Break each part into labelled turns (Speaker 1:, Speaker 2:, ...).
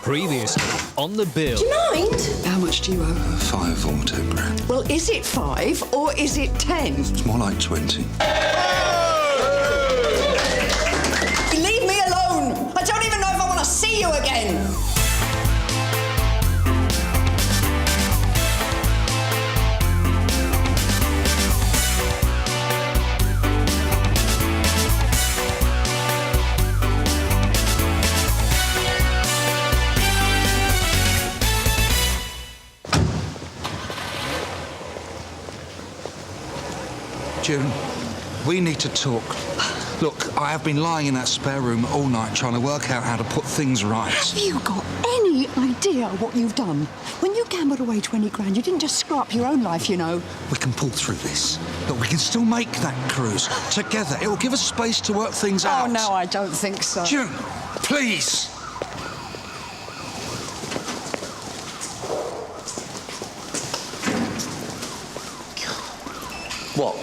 Speaker 1: Previously on the bill.
Speaker 2: Do you mind?
Speaker 3: How much do you owe?
Speaker 4: 5 or 10 grand.
Speaker 3: Well, is it 5 or is it 10?
Speaker 4: It's more like 20.
Speaker 3: Leave me alone! I don't even know if I want to see you again!
Speaker 4: June, we need to talk. Look, I have been lying in that spare room all night trying to work out how to put things right.
Speaker 3: Have you got any idea what you've done? When you gambled away 20 grand, you didn't just screw up your own life, you know.
Speaker 4: We can pull through this. Look, we can still make that cruise together. It will give us space to work things out.
Speaker 3: Oh, no, I don't think so.
Speaker 4: June, please.
Speaker 5: What?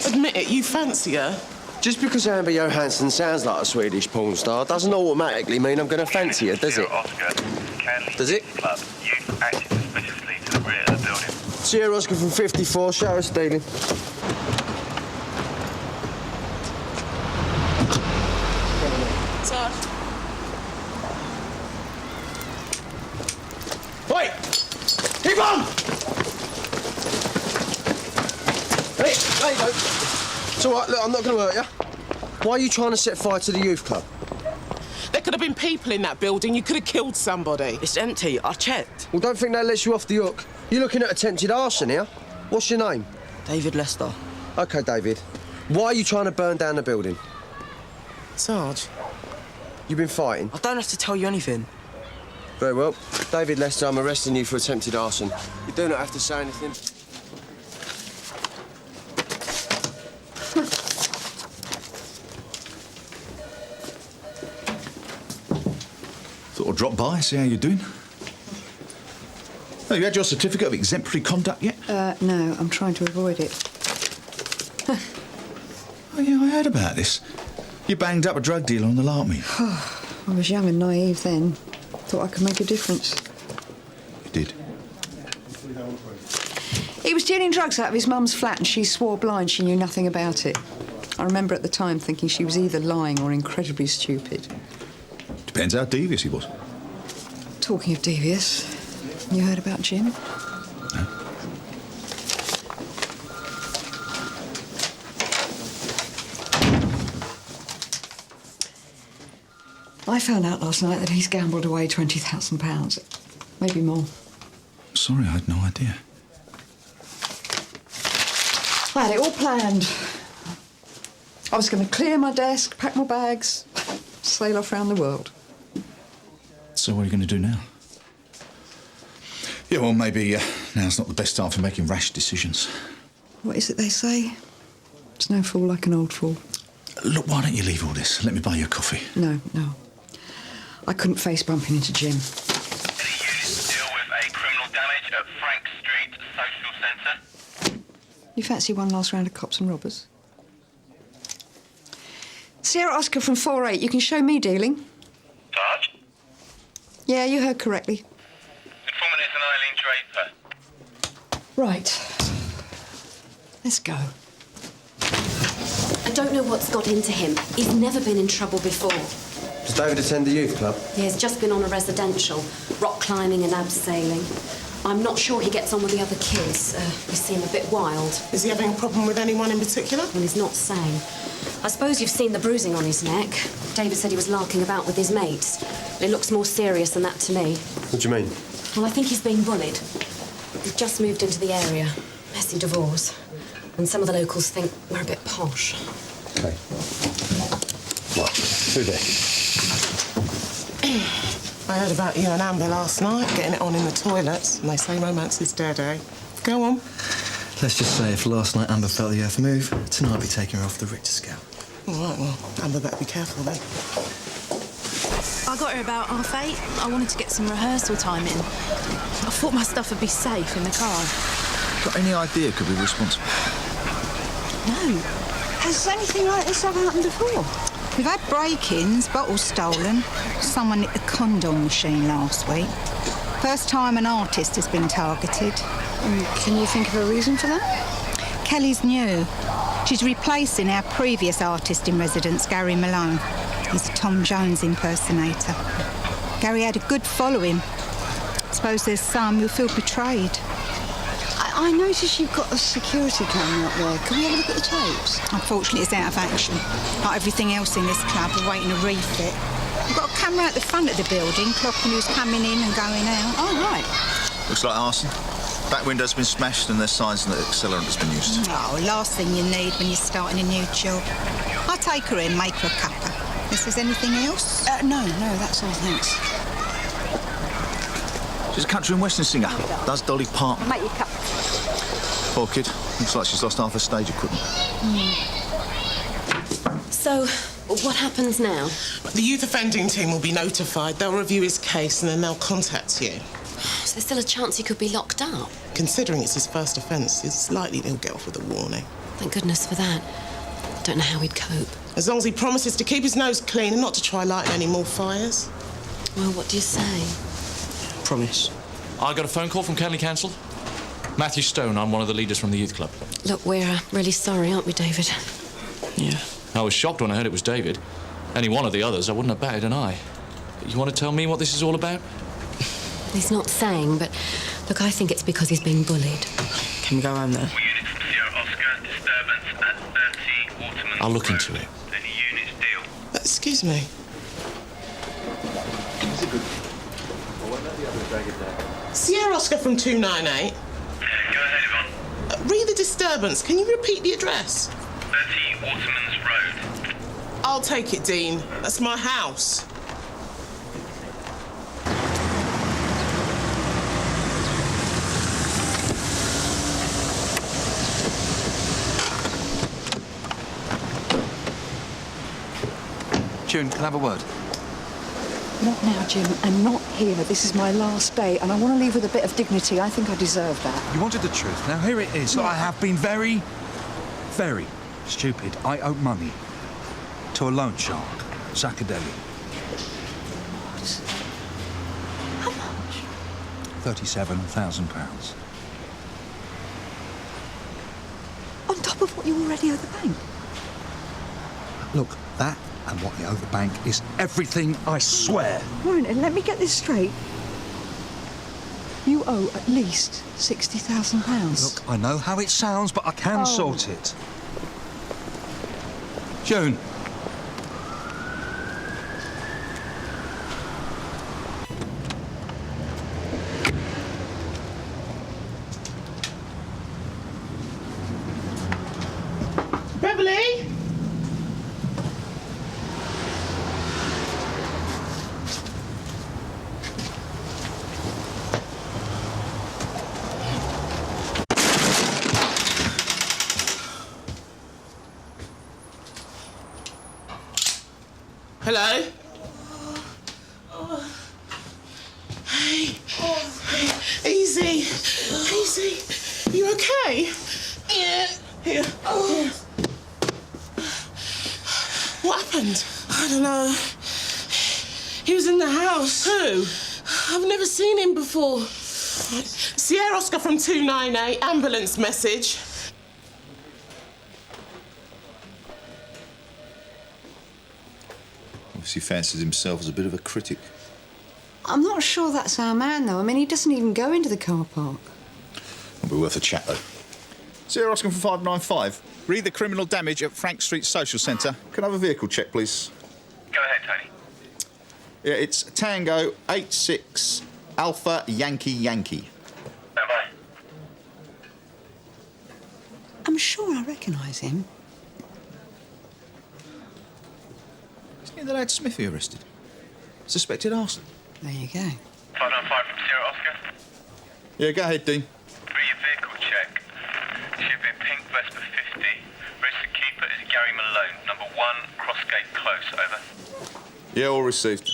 Speaker 2: Admit it, you fancy her?
Speaker 5: Just because Amber Johansson sounds like a Swedish porn star doesn't automatically mean I'm going to fancy her, does it? Does it?
Speaker 6: Club. You've acted suspiciously to the rear of the building.
Speaker 5: Sierra Oscar from 54, show us stealing.
Speaker 2: Sarge.
Speaker 5: Wait! Keep on! Hey, there you go. It's all right, look, I'm not going to hurt you. Why are you trying to set fire to the youth club?
Speaker 2: There could have been people in that building. You could have killed somebody.
Speaker 7: It's empty. I checked.
Speaker 5: Well, don't think that lets you off the hook. You're looking at attempted arson here. What's your name?
Speaker 7: David Lester.
Speaker 5: OK, David. Why are you trying to burn down the building?
Speaker 2: Sarge.
Speaker 5: You've been fighting?
Speaker 7: I don't have to tell you anything.
Speaker 5: Very well. David Lester, I'm arresting you for attempted arson. You do not have to say anything.
Speaker 8: Thought I'd drop by, see how you're doing. Oh, you had your certificate of exemplary conduct yet?
Speaker 3: No, I'm trying to avoid it.
Speaker 8: Oh, yeah, I heard about this. You banged up a drug dealer on the lark meet.
Speaker 3: I was young and naive then. Thought I could make a difference.
Speaker 8: You did?
Speaker 3: He was dealing drugs out of his mum's flat and she swore blind she knew nothing about it. I remember at the time thinking she was either lying or incredibly stupid.
Speaker 8: Depends how devious he was.
Speaker 3: Talking of devious, you heard about Jim?
Speaker 8: No.
Speaker 3: I found out last night that he's gambled away £20,000. Maybe more.
Speaker 8: Sorry, I had no idea.
Speaker 3: I had it all planned. I was going to clear my desk, pack my bags, sail off round the world.
Speaker 8: So what are you going to do now? Yeah, well, maybe now's not the best time for making rash decisions.
Speaker 3: What is it they say? It's no fool like an old fool.
Speaker 8: Look, why don't you leave all this? Let me buy you a coffee.
Speaker 3: No. I couldn't face bumping into Jim.
Speaker 6: Any units deal with a criminal damage at Frank Street Social Centre?
Speaker 3: You fancy one last round of cops and robbers? Sierra Oscar from 4-8, you can show me dealing.
Speaker 6: Sarge?
Speaker 3: Yeah, you heard correctly.
Speaker 6: Informant is an Eileen Draper.
Speaker 3: Right. Let's go.
Speaker 9: I don't know what's got into him. He's never been in trouble before.
Speaker 5: Does David attend the youth club?
Speaker 9: He has just been on a residential, rock climbing and abseiling. I'm not sure he gets on with the other kids. They seem a bit wild.
Speaker 2: Is he having a problem with anyone in particular?
Speaker 9: Well, he's not sane. I suppose you've seen the bruising on his neck. David said he was larking about with his mates. But it looks more serious than that to me.
Speaker 5: What do you mean?
Speaker 9: Well, I think he's been bullied. He's just moved into the area. Messy divorce. And some of the locals think we're a bit posh.
Speaker 5: OK. What? Who there?
Speaker 2: I heard about you and Amber last night, getting it on in the toilets, and they say romance is dead, eh? Go on.
Speaker 7: Let's just say if last night Amber felt the earth move, tonight I'll be taking her off the Richter scale.
Speaker 2: All right, well, Amber better be careful then.
Speaker 10: I got her about 8:30. I wanted to get some rehearsal time in. I thought my stuff would be safe in the car.
Speaker 8: Got any idea could be responsible?
Speaker 10: No.
Speaker 3: Has anything like this ever happened before?
Speaker 11: We've had break-ins, bottles stolen. Someone nicked the condom machine last week. First time an artist has been targeted.
Speaker 3: Can you think of a reason for that?
Speaker 11: Kelly's new. She's replacing our previous artist in residence, Gary Malone. He's a Tom Jones impersonator. Gary had a good following. Suppose there's some who feel betrayed.
Speaker 3: I noticed you've got a security camera up there. Can we have a look at the tapes?
Speaker 11: Unfortunately, it's out of action. Like everything else in this club, we're waiting to refit. We've got a camera at the front of the building, clocking who's coming in and going out.
Speaker 3: Oh, right.
Speaker 12: Looks like arson. Back window's been smashed and there's signs that accelerant has been used.
Speaker 11: Oh, last thing you need when you're starting a new job. I'll take her in, make her a cuppa. If there's anything else?
Speaker 3: No, that's all, thanks.
Speaker 12: She's a country and western singer. Does Dolly Parton.
Speaker 3: Make your cup.
Speaker 12: Poor kid. Looks like she's lost half her stage equipment.
Speaker 9: So, what happens now?
Speaker 2: The youth offending team will be notified. They'll review his case and then they'll contact you.
Speaker 9: Is there still a chance he could be locked up?
Speaker 2: Considering it's his first offence, it's likely he'll get off with a warning.
Speaker 9: Thank goodness for that. Don't know how he'd cope.
Speaker 2: As long as he promises to keep his nose clean and not to try lighting any more fires.
Speaker 9: Well, what do you say?
Speaker 1: Promise. I got a phone call from County Council. Matthew Stone, I'm one of the leaders from the youth club.
Speaker 9: Look, we're really sorry, aren't we, David?
Speaker 1: Yeah. I was shocked when I heard it was David. Any one of the others, I wouldn't have batted an eye. You want to tell me what this is all about?
Speaker 9: He's not saying, but look, I think it's because he's being bullied.
Speaker 2: Can we go home there?
Speaker 6: Units from Sierra Oscar, disturbance at 30 Waterman.
Speaker 1: I'll look into it.
Speaker 6: Any units deal?
Speaker 2: Excuse me. Sierra Oscar from 298.
Speaker 6: Go ahead, Yvonne.
Speaker 2: Read the disturbance. Can you repeat the address?
Speaker 6: 30 Waterman's Road.
Speaker 2: I'll take it, Dean. That's my house.
Speaker 4: June, can I have a word?
Speaker 3: Not now, Jim, and not here. This is my last day, and I want to leave with a bit of dignity. I think I deserve that.
Speaker 4: You wanted the truth. Now, here it is. I have been very, very stupid. I owe money to a loan shark, Zacadelli.
Speaker 3: What? How much?
Speaker 4: £37,000.
Speaker 3: On top of what you already owe the bank?
Speaker 4: Look, that and what I owe the bank is everything, I swear.
Speaker 3: Right, and let me get this straight. You owe at least £60,000.
Speaker 4: Look, I know how it sounds, but I can sort it. June.
Speaker 2: Beverly? Hello? Hey. Easy. Easy. You okay? Yeah. Here. Here. What happened? I don't know. He was in the house. Who? I've never seen him before. Sierra Oscar from 298, ambulance message.
Speaker 12: Obviously fancies himself as a bit of a critic.
Speaker 3: I'm not sure that's our man, though. I mean, he doesn't even go into the car park.
Speaker 12: It'll be worth a chat, though. Sierra Oscar from 595. Read the criminal damage at Frank Street Social Centre. Can I have a vehicle check, please?
Speaker 6: Go ahead, Tony.
Speaker 12: Yeah, it's Tango 86 Alpha Yankee Yankee.
Speaker 6: Bye-bye.
Speaker 3: I'm sure I recognise him.
Speaker 12: Isn't he the lad Smithy arrested? Suspected arson.
Speaker 3: There you go.
Speaker 6: 595 from Sierra Oscar.
Speaker 12: Yeah, go ahead, Dean.
Speaker 6: Read your vehicle check. Should be a pink Vespa 50. Registered keeper is Gary Malone, number 1, Crossgate Close, over.
Speaker 12: Yeah, all received.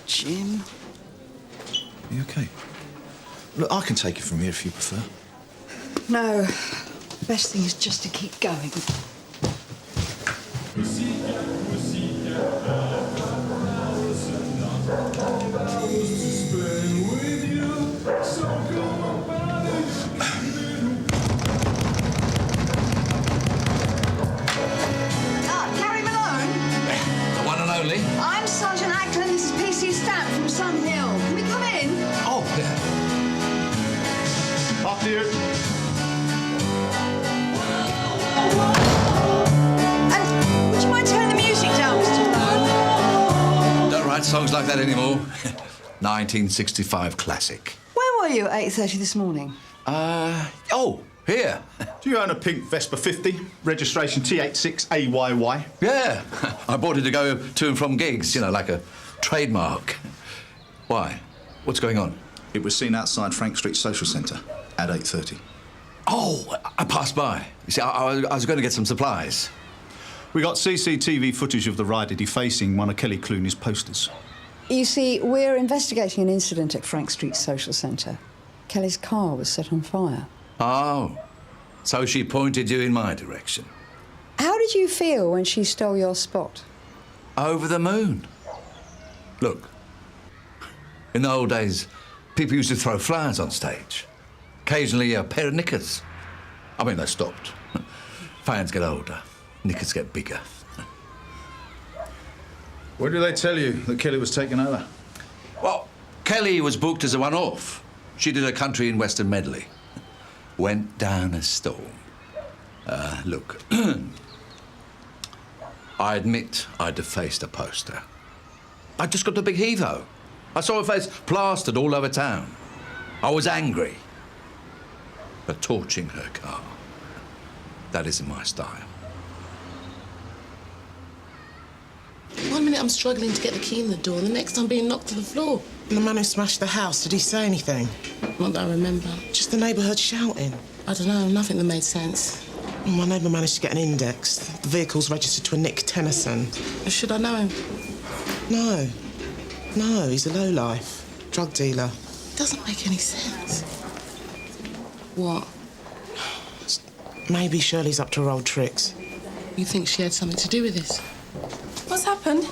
Speaker 3: Jim?
Speaker 12: You okay? Look, I can take it from here if you prefer.
Speaker 3: No. Best thing is just to keep going. Gary Malone?
Speaker 1: The one and only?
Speaker 3: I'm Sergeant Ackland. This is PC Stamp from Sun Hill. Can we come in?
Speaker 1: Oh, yeah.
Speaker 12: After you.
Speaker 3: And would you mind turning the music down, Mr. Malone?
Speaker 8: Don't write songs like that anymore. 1965 classic.
Speaker 3: Where were you at 8:30 this morning?
Speaker 8: Oh, here.
Speaker 12: Do you own a pink Vespa 50? Registration T86AYY?
Speaker 8: Yeah. I bought it to go to and from gigs, you know, like a trademark. Why? What's going on?
Speaker 12: It was seen outside Frank Street Social Centre at 8:30.
Speaker 8: Oh, I passed by. You see, I was going to get some supplies.
Speaker 12: We got CCTV footage of the rider defacing one of Kelly Clooney's posters.
Speaker 3: You see, we're investigating an incident at Frank Street Social Centre. Kelly's car was set on fire.
Speaker 8: Oh, so she pointed you in my direction.
Speaker 3: How did you feel when she stole your spot?
Speaker 8: Over the moon. Look, in the old days, people used to throw flowers on stage. Occasionally a pair of knickers. I mean, they stopped. Fans get older, knickers get bigger.
Speaker 12: When did they tell you that Kelly was taking over?
Speaker 8: Well, Kelly was booked as a one-off. She did a country and western medley. Went down a storm. Look, I admit I defaced a poster. I just got the big heave-ho. I saw her face plastered all over town. I was angry. But torching her car, that isn't my style.
Speaker 2: 1 minute I'm struggling to get the key in the door, and the next I'm being knocked to the floor. And the man who smashed the house, did he say anything?
Speaker 9: Not that I remember.
Speaker 2: Just the neighbourhood shouting.
Speaker 9: I don't know, nothing that made sense.
Speaker 2: Well, my neighbour managed to get an index. The vehicle's registered to a Nick Tennyson.
Speaker 9: Should I know him?
Speaker 2: No. No, he's a lowlife. Drug dealer. Doesn't make any sense.
Speaker 9: What?
Speaker 2: Maybe Shirley's up to her old tricks.
Speaker 9: You think she had something to do with this?
Speaker 10: What's happened?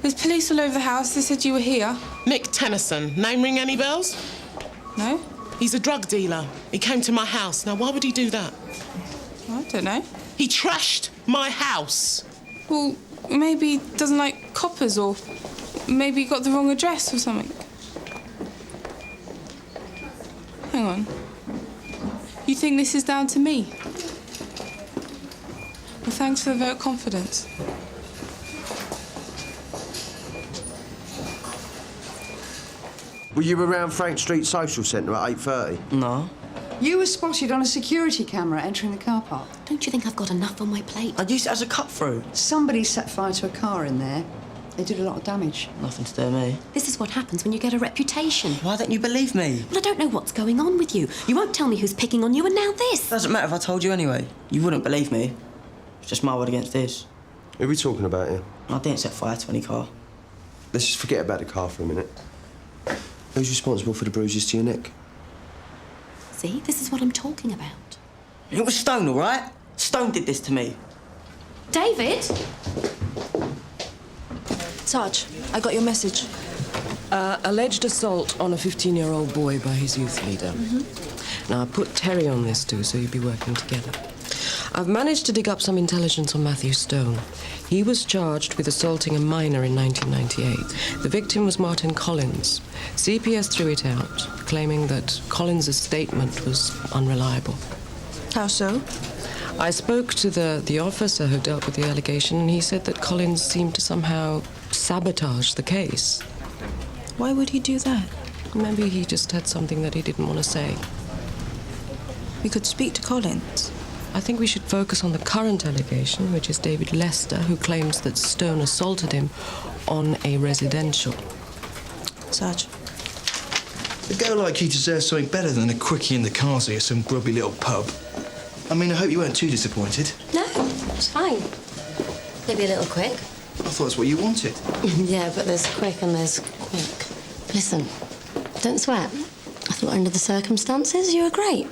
Speaker 10: There's police all over the house. They said you were here.
Speaker 2: Nick Tennyson. Name ring any bells?
Speaker 10: No?
Speaker 2: He's a drug dealer. He came to my house. Now, why would he do that?
Speaker 10: I don't know.
Speaker 2: He trashed my house.
Speaker 10: Well, maybe he doesn't like coppers, or maybe he got the wrong address or something. Hang on. You think this is down to me? Well, thanks for the vote of confidence.
Speaker 5: Were you around Frank Street Social Centre at 8:30?
Speaker 3: No. You were spotted on a security camera entering the car park.
Speaker 9: Don't you think I've got enough on my plate?
Speaker 13: I used it as a cut-through.
Speaker 3: Somebody set fire to a car in there. They did a lot of damage.
Speaker 13: Nothing to do with me.
Speaker 9: This is what happens when you get a reputation.
Speaker 13: Why don't you believe me?
Speaker 9: Well, I don't know what's going on with you. You won't tell me who's picking on you, and now this.
Speaker 13: Doesn't matter if I told you anyway. You wouldn't believe me. It's just my word against this.
Speaker 5: Who are we talking about here?
Speaker 13: I didn't set fire to any car.
Speaker 5: Let's just forget about the car for a minute. Who's responsible for the bruises to your neck?
Speaker 9: See, this is what I'm talking about.
Speaker 13: It was Stone, all right? Stone did this to me.
Speaker 9: David?
Speaker 14: Sarge, I got your message. Alleged assault on a 15-year-old boy by his youth leader. Now, I put Terry on this too, so you'll be working together. I've managed to dig up some intelligence on Matthew Stone. He was charged with assaulting a minor in 1998. The victim was Martin Collins. CPS threw it out, claiming that Collins' statement was unreliable. How so? I spoke to the officer who dealt with the allegation, and he said that Collins seemed to somehow sabotage the case.
Speaker 10: Why would he do that?
Speaker 14: Maybe he just had something that he didn't want to say.
Speaker 10: We could speak to Collins.
Speaker 14: I think we should focus on the current allegation, which is David Lester, who claims that Stone assaulted him on a residential.
Speaker 10: Sarge.
Speaker 7: A girl like you deserves something better than a quickie in the Carsey at some grubby little pub. I mean, I hope you weren't too disappointed.
Speaker 9: No, it's fine. Maybe a little quick.
Speaker 7: I thought that's what you wanted.
Speaker 9: Yeah, but there's quick and there's quick. Listen, don't sweat. I thought under the circumstances, you were great.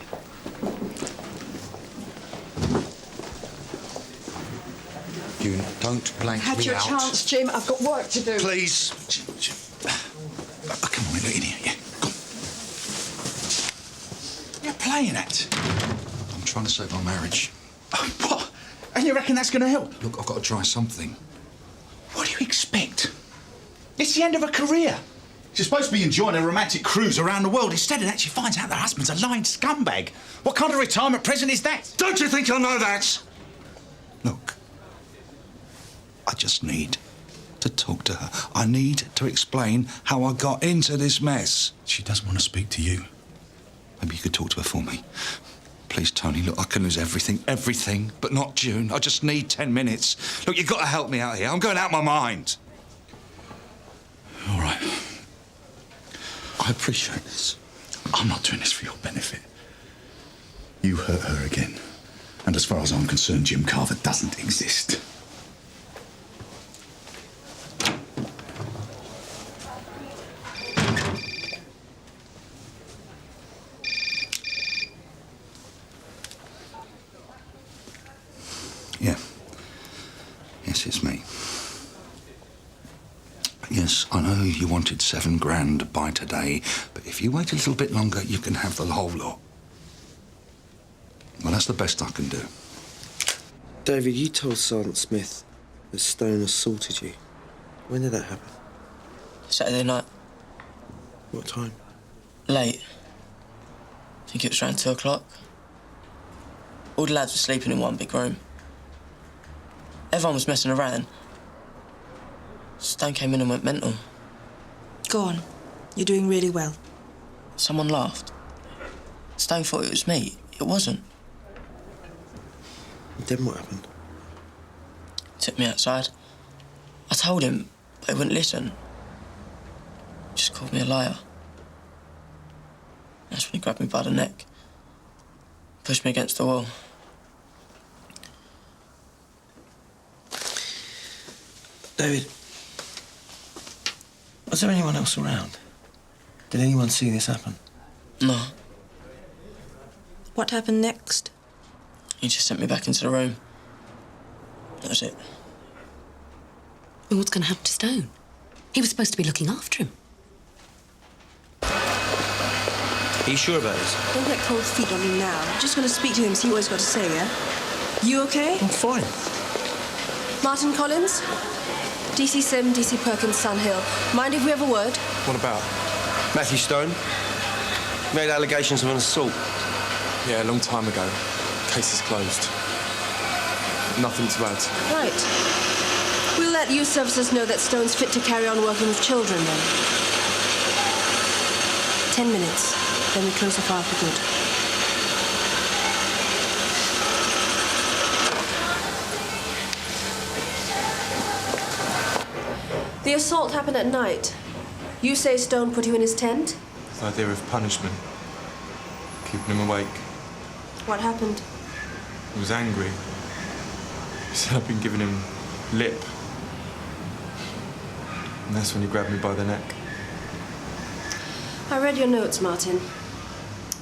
Speaker 4: Don't blank
Speaker 3: Had
Speaker 4: me
Speaker 3: your
Speaker 4: out.
Speaker 3: chance, Jim. I've got work to do.
Speaker 4: Please. Come on, look in here. Yeah, go on. You're playing at. I'm trying to save our marriage. What? And you reckon that's going to help? Look, I've got to try something. What do you expect? It's the end of a career. She's supposed to be enjoying a romantic cruise around the world. Instead of that, she finds out that her husband's a lying scumbag. What kind of retirement present is that? Don't you think I know that? Look, I just need to talk to her. I need to explain how I got into this mess. She doesn't want to speak to you. Maybe you could talk to her for me. Please, Tony, look, I can lose everything, but not June. I just need 10 minutes. Look, you've got to help me out here. I'm going out my mind. All right. I appreciate this. I'm not doing this for your benefit. You hurt her again. And as far as I'm concerned, Jim Carver doesn't exist. Yeah. Yes, it's me. Yes, I know you wanted $7,000 by today, but if you wait a little bit longer, you can have the whole lot. Well, that's the best I can do.
Speaker 5: David, you told Sergeant Smith that Stone assaulted you. When did that happen?
Speaker 13: Saturday night.
Speaker 5: What time?
Speaker 13: Late. I think it was around 2 o'clock. All the lads were sleeping in one big room. Everyone was messing around. Stone came in and went mental.
Speaker 15: Go on. You're doing really well.
Speaker 13: Someone laughed. Stone thought it was me. It wasn't.
Speaker 5: Then what happened?
Speaker 13: He took me outside. I told him, but he wouldn't listen. He just called me a liar. That's when he grabbed me by the neck. Pushed me against the wall.
Speaker 5: David, was there anyone else around? Did anyone see this happen?
Speaker 13: No.
Speaker 15: What happened next?
Speaker 13: He just sent me back into the room. That was it.
Speaker 9: And what's going to happen to Stone? He was supposed to be looking after him.
Speaker 5: Are you sure about this?
Speaker 15: Don't get cold feet on him now. Just going to speak to him, see what he's got to say, yeah? You okay?
Speaker 5: I'm fine.
Speaker 15: Martin Collins? DC Sim, DC Perkins, Sun Hill. Mind if we have a word?
Speaker 5: What about? Matthew Stone? Made allegations of an assault.
Speaker 16: Yeah, a long time ago. Case is closed. Nothing to add.
Speaker 15: Right. We'll let youth services know that Stone's fit to carry on working with children, then. 10 minutes, then we close the file for good. The assault happened at night. You say Stone put you in his tent?
Speaker 16: The idea of punishment. Keeping him awake.
Speaker 15: What happened?
Speaker 16: He was angry. He said I'd been giving him lip. And that's when he grabbed me by the neck.
Speaker 15: I read your notes, Martin.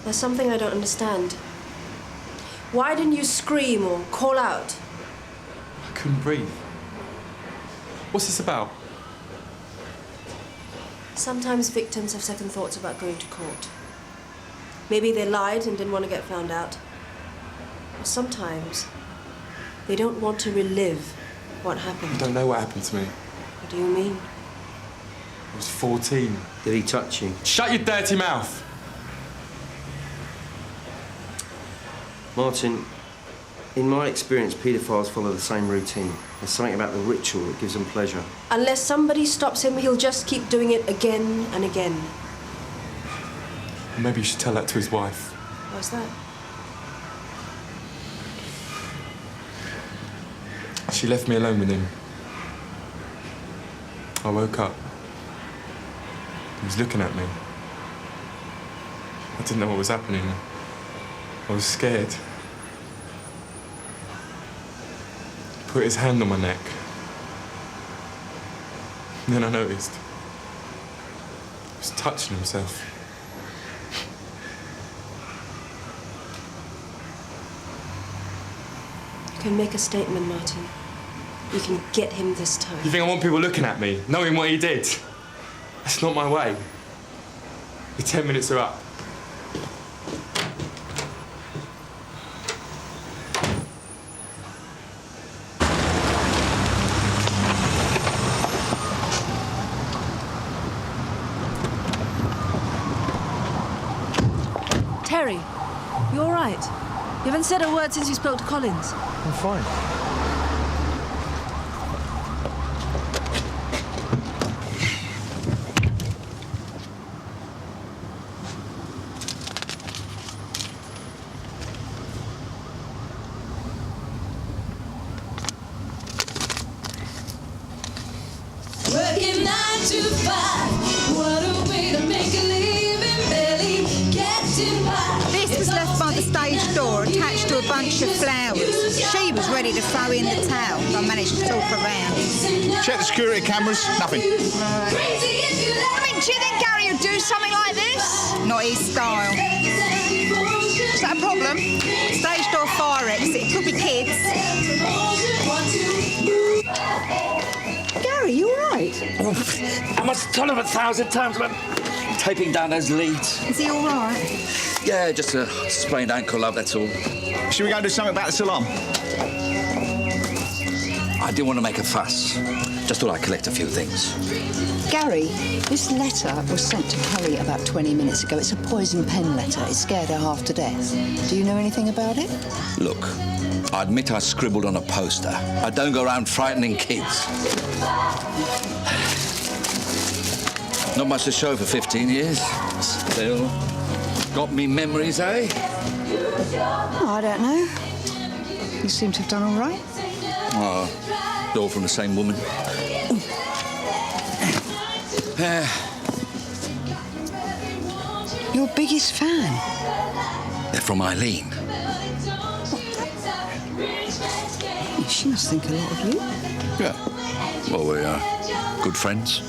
Speaker 15: There's something I don't understand. Why didn't you scream or call out?
Speaker 16: I couldn't breathe. What's this about?
Speaker 15: Sometimes victims have second thoughts about going to court. Maybe they lied and didn't want to get found out. Or sometimes they don't want to relive what happened.
Speaker 16: I don't know what happened to me.
Speaker 15: What do you mean?
Speaker 16: I was 14.
Speaker 5: Did he touch you?
Speaker 16: Shut your dirty mouth!
Speaker 5: Martin, in my experience, paedophiles follow the same routine. There's something about the ritual that gives them pleasure.
Speaker 15: Unless somebody stops him, he'll just keep doing it again and again.
Speaker 16: Maybe you should tell that to his wife.
Speaker 15: Why's that?
Speaker 16: She left me alone with him. I woke up. He was looking at me. I didn't know what was happening. I was scared. He put his hand on my neck. And then I noticed. He was touching himself.
Speaker 15: You can make a statement, Martin. You can get him this time.
Speaker 16: You think I want people looking at me, knowing what he did? That's not my way. The 10 minutes are up.
Speaker 10: Terry, you all right? You haven't said a word since you spoke to Collins.
Speaker 7: I'm fine.
Speaker 17: Working 9 to 5. What a way to make a living, barely getting by.
Speaker 11: This was left by the stage door, attached to a bunch of flowers. She was ready to throw in the towel. I managed to talk around.
Speaker 12: Check the security cameras. Nothing.
Speaker 11: I mean, do you think Gary would do something like this? Not his style. Is that a problem? Stage door fire exit. It could be kids.
Speaker 3: Gary, you all right?
Speaker 18: Oh, I must tell him 1,000 times about taping down those leads.
Speaker 3: Is he all right?
Speaker 8: Yeah, just a sprained ankle, love, that's all.
Speaker 12: Should we go and do something about this alarm?
Speaker 8: I didn't want to make a fuss. Just thought I'd collect a few things.
Speaker 3: Gary, this letter was sent to Kelly about 20 minutes ago. It's a poison pen letter. It scared her half to death. Do you know anything about it?
Speaker 8: Look, I admit I scribbled on a poster. I don't go around frightening kids. Not much to show for 15 years. Still, got me memories, eh?
Speaker 3: Oh, I don't know. You seem to have done all right.
Speaker 8: Oh, all from the same woman.
Speaker 3: Your biggest fan?
Speaker 8: They're from Eileen.
Speaker 3: She must think a lot of you.
Speaker 8: Yeah. Well, we are good friends.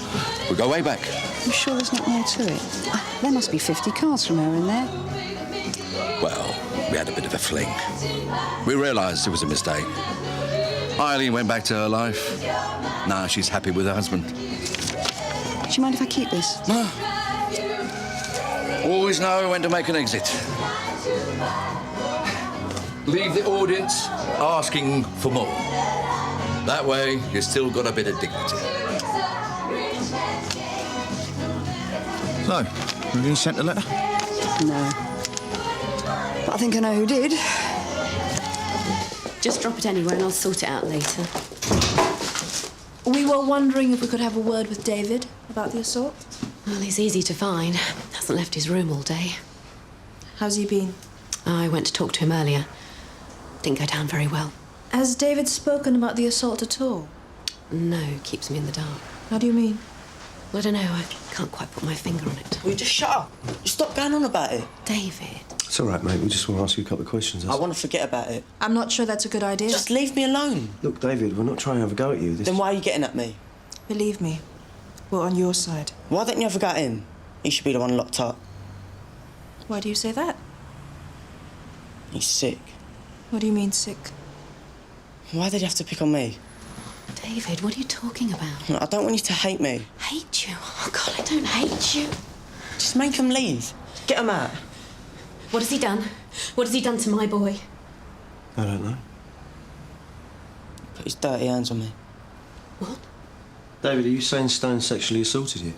Speaker 8: We go way back.
Speaker 3: You sure there's not more to it? There must be 50 cards from her in there.
Speaker 8: Well, we had a bit of a fling. We realised it was a mistake. Eileen went back to her life. Now she's happy with her husband.
Speaker 3: Do you mind if I keep this?
Speaker 8: No. Always know when to make an exit. Leave the audience asking for more. That way, you still got a bit of dignity.
Speaker 12: So, have you sent a letter?
Speaker 3: No. But I think I know who did.
Speaker 9: Just drop it anywhere and I'll sort it out later.
Speaker 10: We were wondering if we could have a word with David about the assault.
Speaker 9: Well, he's easy to find. Hasn't left his room all day.
Speaker 10: How's he been?
Speaker 9: I went to talk to him earlier. Didn't go down very well.
Speaker 10: Has David spoken about the assault at all?
Speaker 9: No, keeps me in the dark.
Speaker 10: How do you mean?
Speaker 9: Well, I don't know. I can't quite put my finger on it.
Speaker 13: Will you just shut up? Just stop going on about it.
Speaker 9: David.
Speaker 5: It's all right, mate. We just want to ask you a couple of questions.
Speaker 13: I want to forget about it.
Speaker 10: I'm not sure that's a good idea.
Speaker 13: Just leave me alone.
Speaker 5: Look, David, we're not trying to have a go at you.
Speaker 13: Then why are you getting at me?
Speaker 10: Believe me, we're on your side.
Speaker 13: Why don't you ever got him? He should be the one locked up.
Speaker 10: Why do you say that?
Speaker 13: He's sick.
Speaker 10: What do you mean, sick?
Speaker 13: Why did you have to pick on me?
Speaker 9: David, what are you talking about?
Speaker 13: I don't want you to hate me.
Speaker 9: Hate you? Oh, God, I don't hate you.
Speaker 13: Just make him leave. Get him out.
Speaker 9: What has he done? What has he done to my boy?
Speaker 5: I don't know.
Speaker 13: Put his dirty hands on me.
Speaker 9: What?
Speaker 5: David, are you saying Stone sexually assaulted you?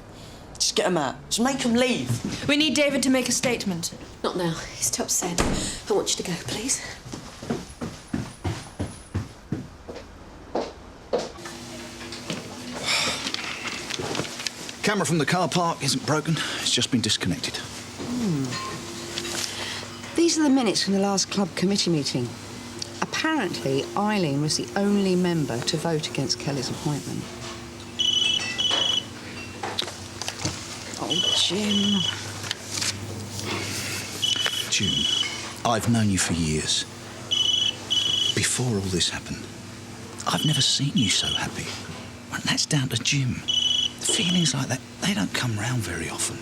Speaker 13: Just get him out. Just make him leave.
Speaker 10: We need David to make a statement.
Speaker 9: Not now. He's too upset. I want you to go, please.
Speaker 12: Camera from the car park isn't broken. It's just been disconnected.
Speaker 3: These are the minutes from the last club committee meeting. Apparently, Eileen was the only member to vote against Kelly's appointment. Oh, Jim.
Speaker 4: June, I've known you for years. Before all this happened, I've never seen you so happy. And that's down to Jim. Feelings like that, they don't come round very often.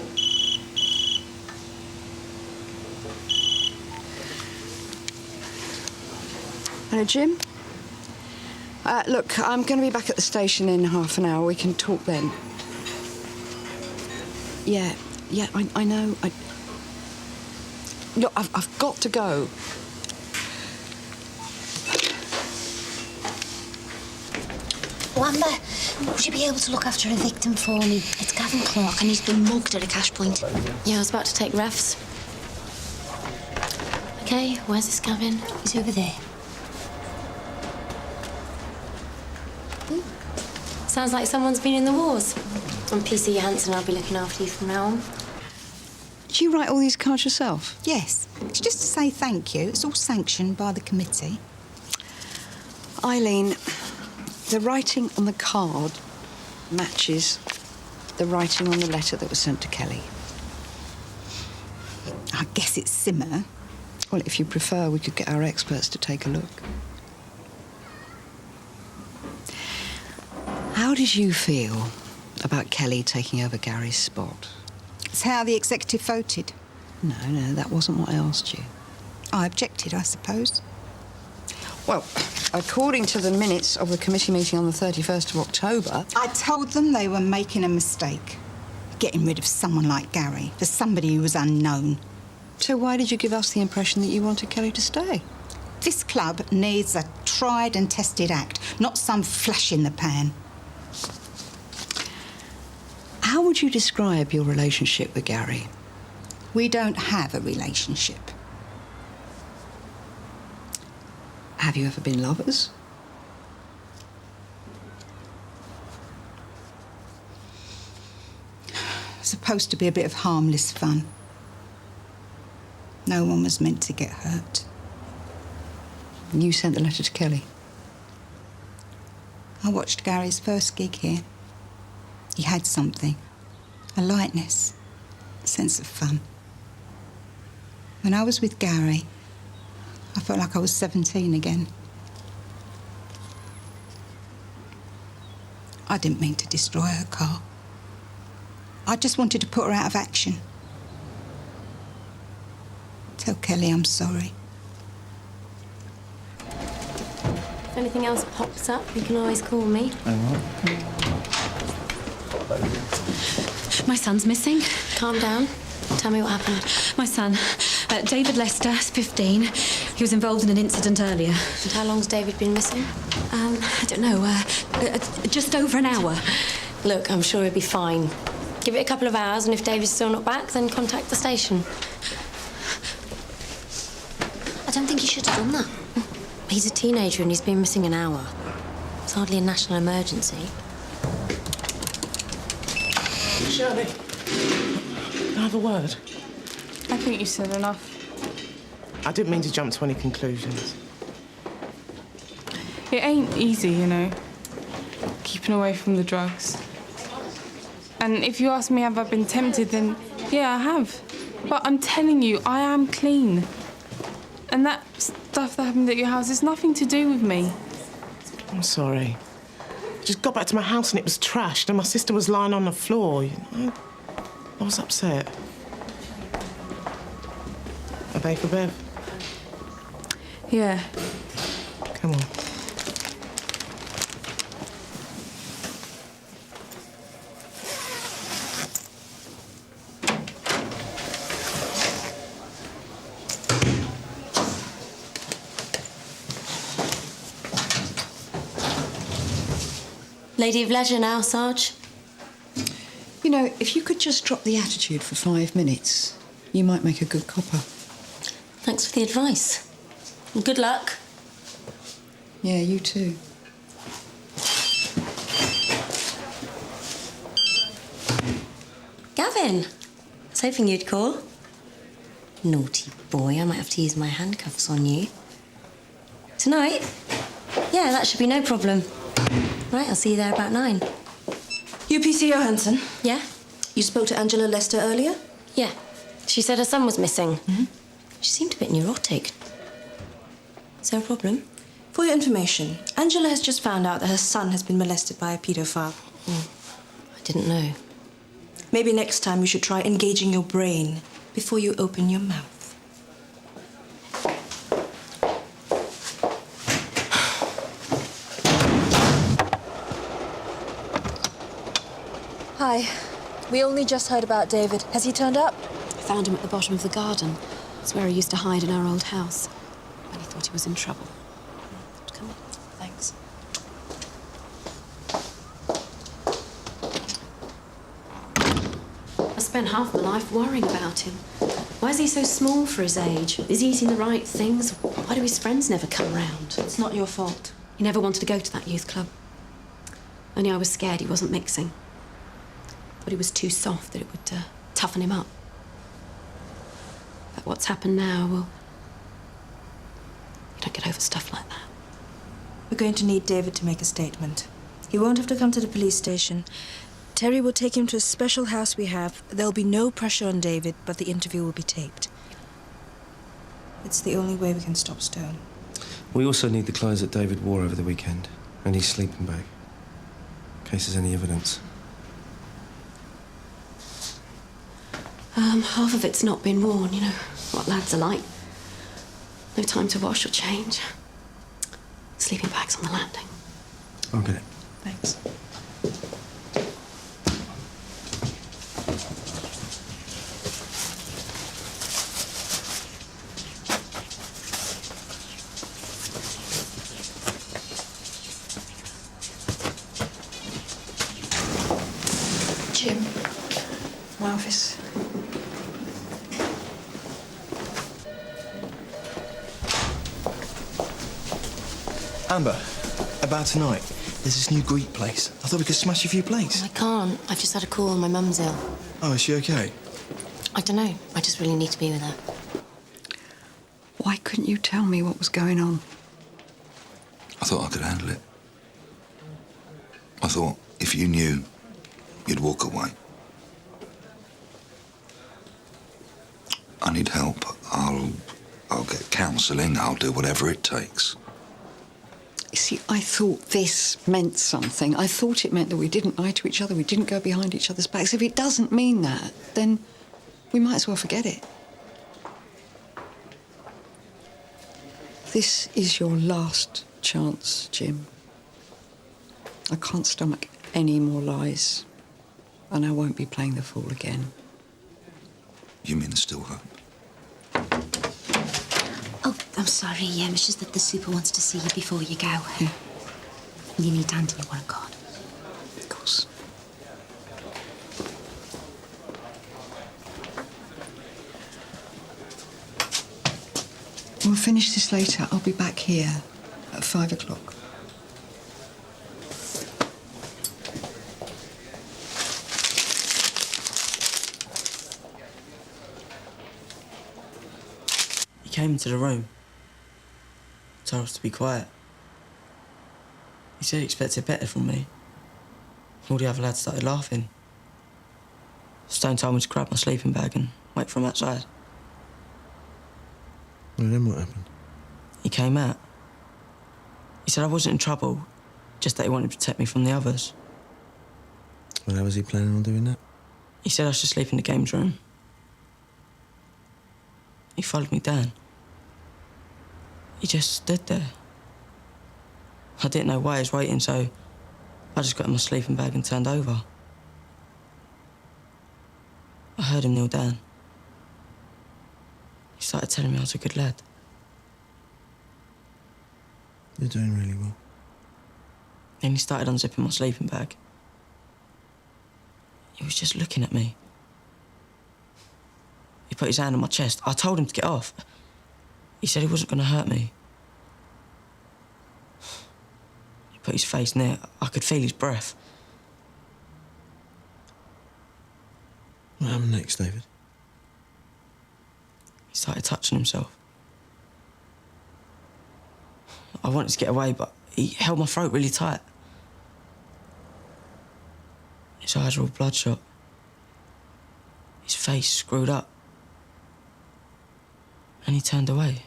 Speaker 3: Hello, Jim. Look, I'm going to be back at the station in half an hour. We can talk then. Yeah, I know. Look, I've got to go.
Speaker 19: Wamba, would you be able to look after a victim for me? It's Gavin Clark and he's been mugged at a cash point.
Speaker 9: Yeah, I was about to take refs. Okay, where's this Gavin?
Speaker 19: He's over there.
Speaker 9: Sounds like someone's been in the wars. I'm PC Hansen, I'll be looking after you from now on.
Speaker 3: Did you write all these cards yourself?
Speaker 11: Yes. It's just to say thank you. It's all sanctioned by the committee.
Speaker 3: Eileen, the writing on the card matches the writing on the letter that was sent to Kelly.
Speaker 11: I guess it's similar.
Speaker 3: Well, if you prefer, we could get our experts to take a look. How did you feel about Kelly taking over Gary's spot?
Speaker 11: It's how the executive voted.
Speaker 3: No, that wasn't what I asked you.
Speaker 11: I objected, I suppose.
Speaker 3: Well, according to the minutes of the committee meeting on the 31st of October...
Speaker 11: I told them they were making a mistake. Getting rid of someone like Gary for somebody who was unknown.
Speaker 3: So why did you give us the impression that you wanted Kelly to stay?
Speaker 11: This club needs a tried and tested act, not some flash in the pan.
Speaker 3: How would you describe your relationship with Gary?
Speaker 11: We don't have a relationship.
Speaker 3: Have you ever been lovers?
Speaker 11: Supposed to be a bit of harmless fun. No one was meant to get hurt.
Speaker 3: You sent the letter to Kelly?
Speaker 11: I watched Gary's first gig here. He had something. A lightness. A sense of fun. When I was with Gary, I felt like I was 17 again. I didn't mean to destroy her car. I just wanted to put her out of action. Tell Kelly I'm sorry.
Speaker 9: If anything else pops up, you can always call me.
Speaker 20: My son's missing.
Speaker 9: Calm down. Tell me what happened.
Speaker 20: My son, David Lester, 15. He was involved in an incident earlier.
Speaker 9: And how long's David been missing?
Speaker 20: I don't know. Just over an hour.
Speaker 9: Look, I'm sure he'll be fine. Give it a couple of hours, and if David's still not back, then contact the station.
Speaker 19: I don't think you should have done that.
Speaker 9: He's a teenager and he's been missing an hour. It's hardly a national emergency.
Speaker 2: Shirley, can I have a word?
Speaker 21: I think you said enough.
Speaker 2: I didn't mean to jump to any conclusions.
Speaker 21: It ain't easy, you know, keeping away from the drugs. And if you ask me have I been tempted, then yeah, I have. But I'm telling you, I am clean. And that stuff that happened at your house has nothing to do with me.
Speaker 2: I'm sorry. I just got back to my house and it was trashed and my sister was lying on the floor. I was upset. A bay for Bev?
Speaker 21: Yeah.
Speaker 2: Come on.
Speaker 9: Lady of leisure now, Sarge.
Speaker 3: You know, if you could just drop the attitude for 5 minutes, you might make a good copper.
Speaker 9: Thanks for the advice. And good luck.
Speaker 3: Yeah, you too.
Speaker 9: Gavin. I was hoping you'd call. Naughty boy, I might have to use my handcuffs on you. Tonight? Yeah, that should be no problem. Right, I'll see you there about 9.
Speaker 15: UPC Johansson?
Speaker 9: Yeah?
Speaker 15: You spoke to Angela Lester earlier?
Speaker 9: Yeah. She said her son was missing.
Speaker 15: Mm-hmm.
Speaker 9: She seemed a bit neurotic. Is there a problem?
Speaker 15: For your information, Angela has just found out that her son has been molested by a paedophile.
Speaker 9: I didn't know.
Speaker 15: Maybe next time you should try engaging your brain before you open your mouth. Hi. We only just heard about David. Has he turned up?
Speaker 19: I found him at the bottom of the garden. It's where he used to hide in our old house. When he thought he was in trouble. Come on. Thanks. I spent half my life worrying about him. Why is he so small for his age? Is he eating the right things? Why do his friends never come round?
Speaker 15: It's not your fault.
Speaker 19: He never wanted to go to that youth club. Only I was scared he wasn't mixing. Thought he was too soft, that it would toughen him up. But what's happened now, well, you don't get over stuff like that.
Speaker 15: We're going to need David to make a statement. He won't have to come to the police station. Terry will take him to a special house we have. There'll be no pressure on David, but the interview will be taped. It's the only way we can stop Stone.
Speaker 5: We also need the clothes that David wore over the weekend, and his sleeping bag, in case there's any evidence.
Speaker 19: Half of it's not been worn, you know what lads are like. No time to wash or change. Sleeping bag's on the landing.
Speaker 5: I'll get it.
Speaker 15: Thanks.
Speaker 3: Jim, my office.
Speaker 7: Amber, about tonight. There's this new Greek place. I thought we could smash a few plates.
Speaker 19: I can't. I've just had a call. My mum's ill.
Speaker 7: Oh, is she okay?
Speaker 19: I don't know. I just really need to be with her.
Speaker 3: Why couldn't you tell me what was going on?
Speaker 8: I thought I could handle it. I thought if you knew, you'd walk away. I need help. I'll get counselling. I'll do whatever it takes.
Speaker 3: You see, I thought this meant something. I thought it meant that we didn't lie to each other, we didn't go behind each other's backs. If it doesn't mean that, then we might as well forget it. This is your last chance, Jim. I can't stomach any more lies, and I won't be playing the fool again.
Speaker 8: You mean there's still hope?
Speaker 19: Oh, I'm sorry. It's just that the super wants to see you before you go. Yeah. You need Andy, you want a card.
Speaker 3: Of course. We'll finish this later. I'll be back here at 5 o'clock.
Speaker 13: He came into the room, told us to be quiet. He said he expected better from me. All the other lads started laughing. Stone told me to grab my sleeping bag and wait for him outside.
Speaker 5: And then what happened?
Speaker 13: He came out. He said I wasn't in trouble, just that he wanted to protect me from the others.
Speaker 5: Well, how was he planning on doing that?
Speaker 13: He said I should sleep in the games room. He followed me down. He just stood there. I didn't know why he was waiting, so I just got in my sleeping bag and turned over. I heard him kneel down. He started telling me I was a good lad.
Speaker 5: You're doing really well.
Speaker 13: Then he started unzipping my sleeping bag. He was just looking at me. He put his hand on my chest. I told him to get off. He said he wasn't going to hurt me. He put his face near. I could feel his breath.
Speaker 5: What happened next, David?
Speaker 13: He started touching himself. I wanted to get away, but he held my throat really tight. His eyes were all bloodshot. His face screwed up. And he turned away.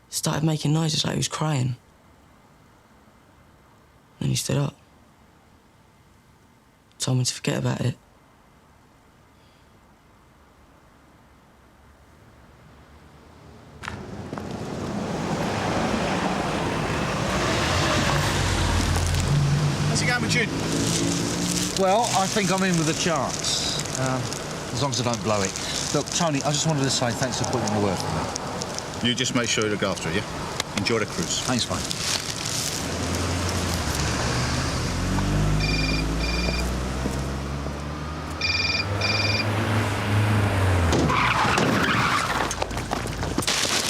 Speaker 13: Started making noises like he was crying. Then he stood up. Told me to forget about it.
Speaker 7: How's it
Speaker 12: you going with Jude?
Speaker 4: Well, I think I'm in with a chance. As long as I don't blow it. Look, Tony, I just wanted to say thanks for putting in the work for me.
Speaker 12: You just make sure you look after her, yeah? Enjoy the cruise.
Speaker 4: Thanks, mate.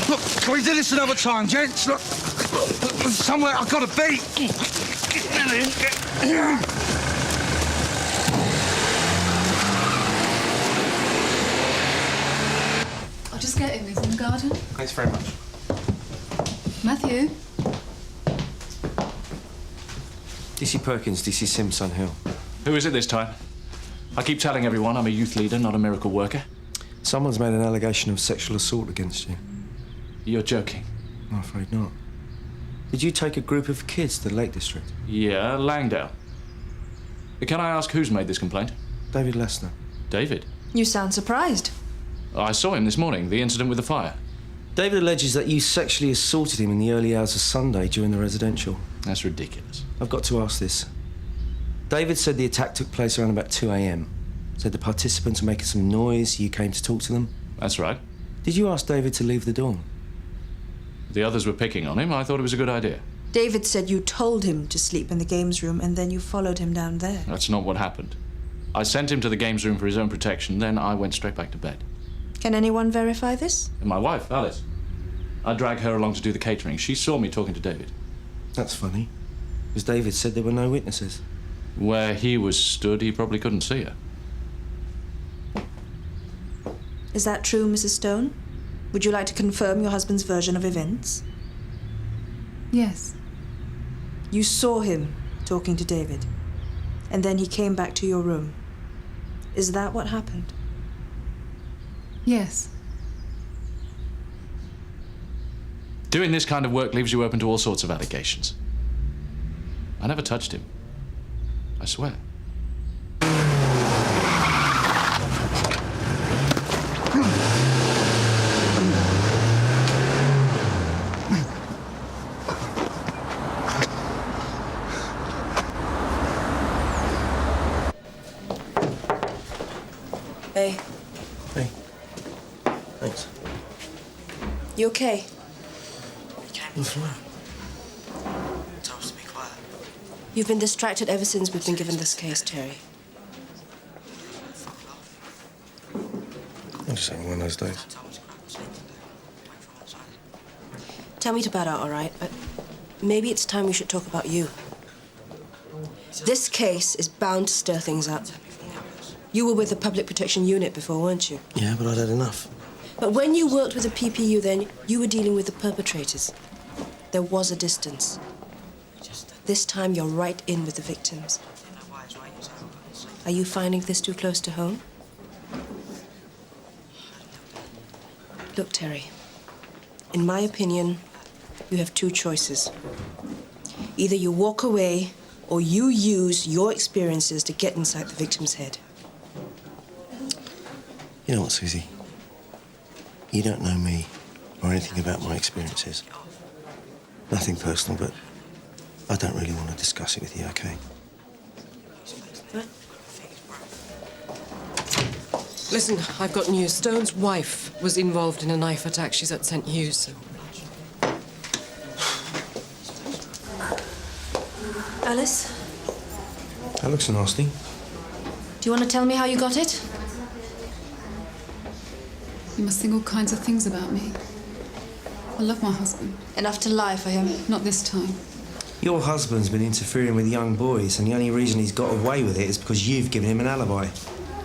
Speaker 4: Look, can we do this another time, gents? Look, somewhere I've got to be.
Speaker 20: I'll just get him. He's in the garden.
Speaker 16: Thanks very much.
Speaker 20: Matthew?
Speaker 5: DC Perkins, DC Simpson Hill.
Speaker 1: Who is it this time? I keep telling everyone I'm a youth leader, not a miracle worker.
Speaker 5: Someone's made an allegation of sexual assault against you.
Speaker 1: You're joking.
Speaker 5: I'm afraid not. Did you take a group of kids to the Lake District?
Speaker 1: Yeah, Langdale. Can I ask who's made this complaint?
Speaker 5: David Lester.
Speaker 1: David?
Speaker 10: You sound surprised.
Speaker 1: I saw him this morning, the incident with the fire.
Speaker 5: David alleges that you sexually assaulted him in the early hours of Sunday during the residential.
Speaker 1: That's ridiculous.
Speaker 5: I've got to ask this. David said the attack took place around about 2 a.m. Said the participants were making some noise, you came to talk to them.
Speaker 1: That's right.
Speaker 5: Did you ask David to leave the dorm?
Speaker 1: The others were picking on him. I thought it was a good idea.
Speaker 10: David said you told him to sleep in the games room and then you followed him down there.
Speaker 1: That's not what happened. I sent him to the games room for his own protection, then I went straight back to bed.
Speaker 10: Can anyone verify this?
Speaker 1: And my wife, Alice. I dragged her along to do the catering. She saw me talking to David.
Speaker 5: That's funny, because David said there were no witnesses.
Speaker 1: Where he was stood, he probably couldn't see her.
Speaker 10: Is that true, Mrs. Stone? Would you like to confirm your husband's version of events?
Speaker 20: Yes.
Speaker 10: You saw him talking to David, and then he came back to your room. Is that what happened?
Speaker 20: Yes.
Speaker 1: Doing this kind of work leaves you open to all sorts of allegations. I never touched him. I swear.
Speaker 10: Hey.
Speaker 5: Hey. Thanks.
Speaker 10: You okay?
Speaker 5: What's wrong? Told us to be quiet.
Speaker 15: You've been distracted ever since we've been given this case, Terry.
Speaker 5: I'm just having one of those days.
Speaker 15: Tell me to bat out, all right? But maybe it's time we should talk about you. This case is bound to stir things up. You were with the Public Protection Unit before, weren't you?
Speaker 5: Yeah, but I'd had enough.
Speaker 15: But when you worked with the PPU then, you were dealing with the perpetrators. There was a distance. This time you're right in with the victims. Are you finding this too close to home? Look, Terry, in my opinion, you have two choices. Either you walk away or you use your experiences to get inside the victim's head.
Speaker 5: You know what, Suzie? You don't know me or anything about my experiences. Nothing personal, but I don't really want to discuss it with you, okay?
Speaker 14: Listen, I've got news. Stone's wife was involved in a knife attack. She's at St. Hugh's, so...
Speaker 15: Alice,
Speaker 5: That looks nasty.
Speaker 15: do you want to tell me how you got it?
Speaker 20: You must think all kinds of things about me. I love my husband.
Speaker 15: Enough to lie for him?
Speaker 20: Not this time.
Speaker 5: Your husband's been interfering with young boys, and the only reason he's got away with it is because you've given him an alibi.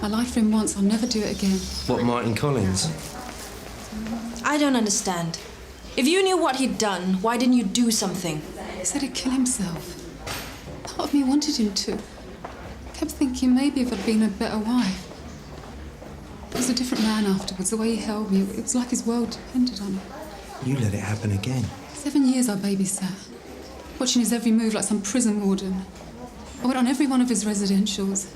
Speaker 20: I lied for him once. I'll never do it again.
Speaker 5: What, Martin Collins?
Speaker 15: I don't understand. If you knew what he'd done, why didn't you do something?
Speaker 20: He said he'd kill himself. Part of me wanted him to. I kept thinking maybe if I'd been a better wife. He was a different man afterwards. The way he held me, it was like his world depended on it.
Speaker 5: You let it happen again.
Speaker 20: 7 years I babysat, watching his every move like some prison warden. I went on every one of his residentials,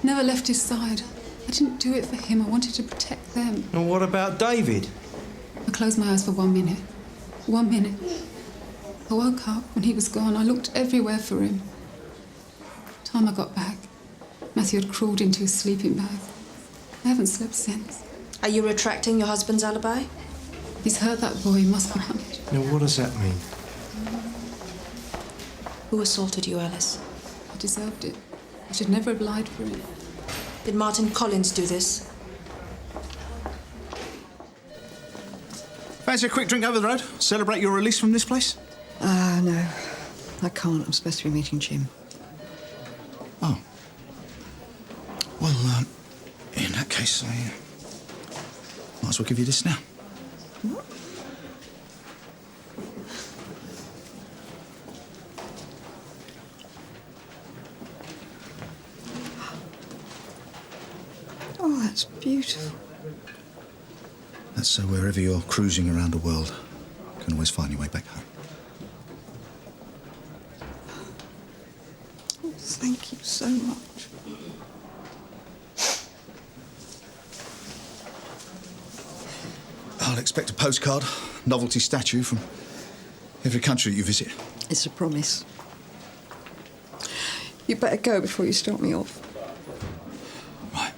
Speaker 20: never left his side. I didn't do it for him. I wanted to protect them.
Speaker 5: And what about David?
Speaker 20: I closed my eyes for 1 minute. 1 minute. I woke up when he was gone. I looked everywhere for him. time I got back, Matthew had crawled into his sleeping bag. I haven't slept since.
Speaker 10: Are you retracting your husband's alibi?
Speaker 20: He's hurt that boy. He must be punished.
Speaker 5: Now, what does that mean?
Speaker 10: Who assaulted you, Alice?
Speaker 20: I deserved it. I should never have lied for it.
Speaker 10: Did Martin Collins do this?
Speaker 12: Fancy a quick drink over the road? Celebrate your release from this place?
Speaker 3: No. I can't. I'm supposed to be meeting Jim.
Speaker 12: Oh. Well, in that case, I might as well give you this now.
Speaker 3: What? Oh, that's beautiful.
Speaker 12: That's so wherever you're cruising around the world, you can always find your way back home.
Speaker 3: Oh, thank you so much.
Speaker 12: I'll expect a postcard, novelty statue from every country you visit.
Speaker 3: It's a promise. You better go before you start me off.
Speaker 12: Right.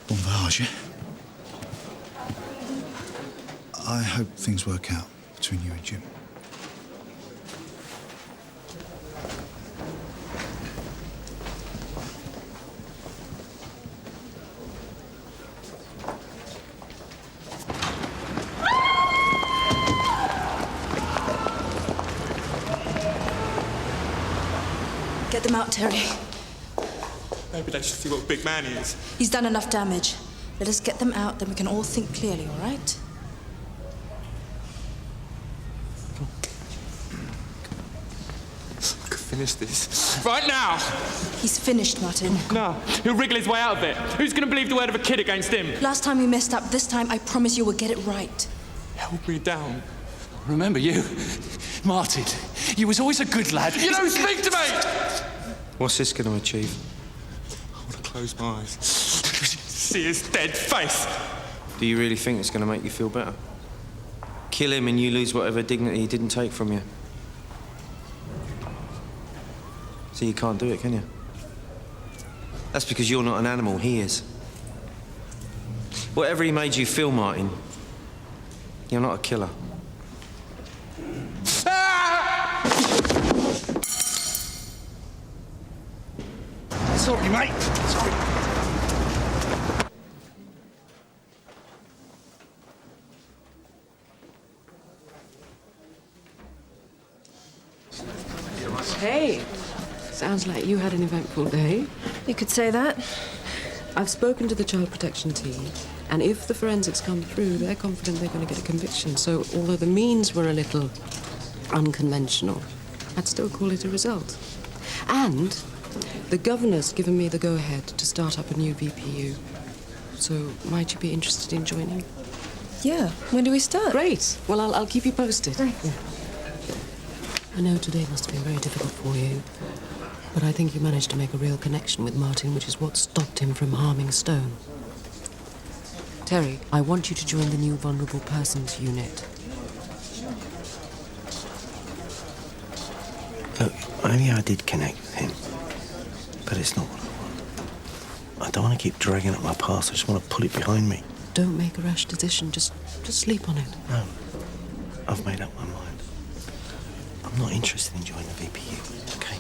Speaker 12: Bon voyage, yeah? I hope things work out between you and Jim.
Speaker 10: Get them out, Terry.
Speaker 16: Maybe they should see what a big man he is.
Speaker 10: He's done enough damage. Let us get them out, then we can all think clearly, all right?
Speaker 16: I could finish this. Right now!
Speaker 10: He's finished, Martin.
Speaker 16: No, he'll wriggle his way out of it. Who's going to believe the word of a kid against him?
Speaker 10: Last time we messed up. This time, I promise you we'll get it right.
Speaker 16: Held me down.
Speaker 1: Remember you, Martin. You was always a good lad.
Speaker 16: You don't speak to me!
Speaker 5: What's this going to achieve?
Speaker 16: I want to close my eyes. See his dead face.
Speaker 5: Do you really think it's going to make you feel better? Kill him and you lose whatever dignity he didn't take from you. So you can't do it, can you? That's because you're not an animal, he is. Whatever he made you feel, Martin, you're not a killer.
Speaker 4: Sorry, mate. Sorry.
Speaker 14: Hey, sounds like you had an eventful day.
Speaker 15: You could say that.
Speaker 14: I've spoken to the child protection team, and if the forensics come through, they're confident they're going to get a conviction. So, although the means were a little unconventional, I'd still call it a result. And the governor's given me the go-ahead to start up a new VPU. So, might you be interested in joining?
Speaker 15: Yeah. When do we start?
Speaker 14: Great. Well, I'll keep you posted. Right. Yeah. I know today must have been very difficult for you, but I think you managed to make a real connection with Martin, which is what stopped him from harming Stone. Terry, I want you to join the new Vulnerable Persons Unit.
Speaker 5: Look, maybe I did connect with him, but it's not what I want. I don't want to keep dragging up my past. I just want to pull it behind me.
Speaker 14: Don't make a rash decision. Just sleep on it.
Speaker 5: No, I've made up my mind. I'm not interested in joining the VPU, okay?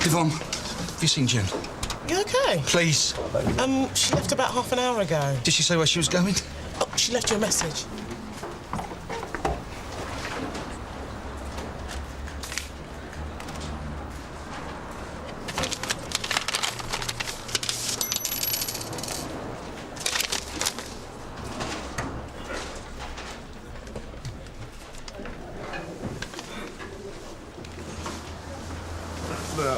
Speaker 7: Yvonne, have you seen Jen?
Speaker 2: You okay?
Speaker 7: Please.
Speaker 2: She left about half an hour ago.
Speaker 7: Did she say where she was going?
Speaker 2: Oh, she left you a message.
Speaker 12: No.